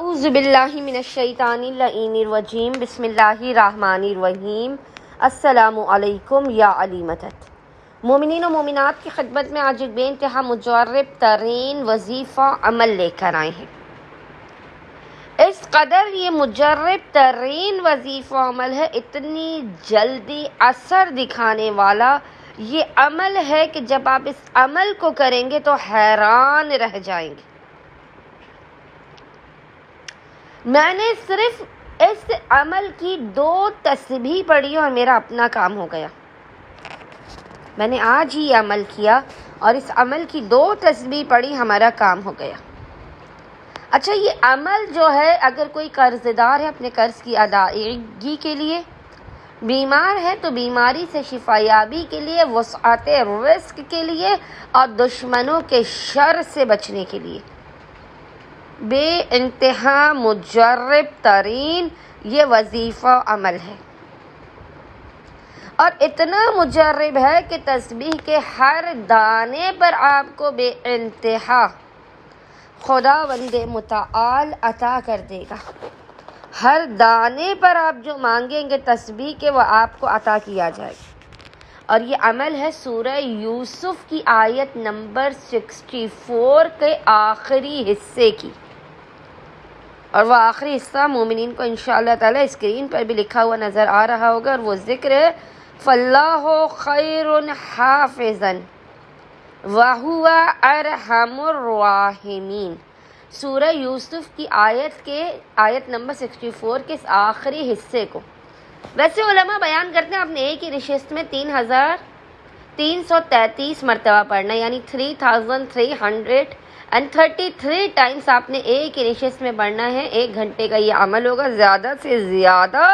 اعوذ باللہ من الشیطان اللعین الرجیم بسم اللہ الرحمن الرحیم السلام علیکم یا علیمتت مومنین و مومنات کی خدمت میں آج ایک بے انتہا مجرب ترین وظیفہ عمل لے کر آئے ہیں۔ اس قدر یہ مجرب ترین وظیفہ عمل ہے، اتنی جلدی اثر دکھانے والا یہ عمل ہے کہ جب آپ اس عمل کو کریں گے تو حیران رہ جائیں گے۔ میں نے صرف اس عمل کی 2 تسبیح پڑھی اور میرا اپنا کام ہو گیا۔ میں نے آج ہی یہ عمل کیا اور اس عمل کی 2 تسبیح پڑھی، ہمارا کام ہو گیا۔ اچھا، یہ عمل جو ہے، اگر کوئی قرض دار ہے اپنے قرض کی ادائیگی کے لیے، بیمار ہے تو بیماری سے شفا یابی کے لیے، وسعت رزق کے لیے اور دشمنوں کے شر سے بچنے کے لیے، بے انتہا مجرب ترین یہ وظیفہ عمل ہے، اور اتنا مجرب ہے کہ تسبیح کے ہر دانے پر آپ کو بے انتہا خداوند متعال عطا کر دے گا۔ ہر دانے پر آپ جو مانگیں گے تسبیح کے، وہ آپ کو عطا کیا جائے گا۔ اور یہ عمل ہے سورہ یوسف کی آیت نمبر 64 کے آخری حصے کی، اور وہ آخری حصہ مومنین کو انشاءاللہ تعالی اسکرین پر بھی لکھا ہوا نظر آ رہا ہوگا، اور وہ ذکر ہے فَاللَّهُ خَيْرٌ حَافِظًا وَهُوَ أَرْحَمُ الرَّاحِمِينَ۔ سورہ یوسف کی آیت نمبر 64 کے اس آخری حصے کو ویسے علماء بیان کرتے ہیں آپ نے ایک ہی نشست میں 3333 مرتبہ پڑھنا، یعنی 3333 ٹائمز آپ نے ایک ہی نشست میں پڑھنا ہے۔ 1 گھنٹے کا یہ عمل ہوگا زیادہ سے زیادہ،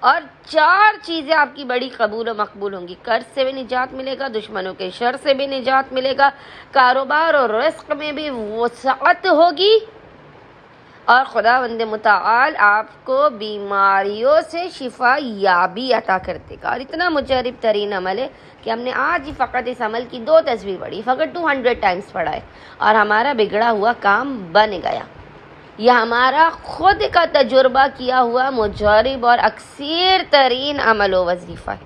اور 4 چیزیں آپ کی بڑی قبول و مقبول ہوں گی۔ قرض سے بھی نجات ملے گا، دشمنوں کے شر سے بھی نجات ملے گا، کاروبار اور رزق میں بھی وسعت ہوگی، اور خداوند متعال آپ کو بیماریوں سے شفا یابی عطا کر دے گا۔ اور اتنا مجرب ترین عمل ہے کہ ہم نے آج ہی فقط اس عمل کی 2 تسبیح پڑھی، فقط 200 ٹائمز پڑھا ہے، اور ہمارا بگڑا ہوا کام بن گیا۔ یہ ہمارا خود کا تجربہ کیا ہوا مجرب اور اکثر ترین عمل و وظیفہ ہے۔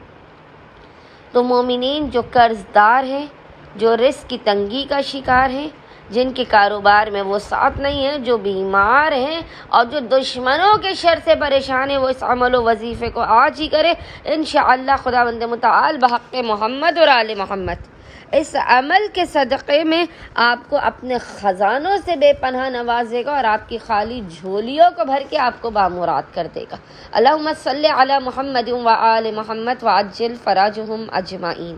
تو مومنین جو قرض دار ہیں، جو رزق کی تنگی کا شکار ہیں، جن کے کاروبار میں وسعت نہیں ہے، جو بیمار ہیں اور جو دشمنوں کے شر سے پریشان ہیں، وہ اس عمل و وظیفے کو آج ہی کرے۔ انشاءاللہ خداوند متعال بحق محمد اور آل محمد اس عمل کے صدقے میں آپ کو اپنے خزانوں سے بے پناہ نوازے گا، اور آپ کی خالی جھولیوں کو بھر کے آپ کو بامراد کر دے گا۔ اللہم صلی علی محمد و آل محمد وعجل فراجہم اجمعین۔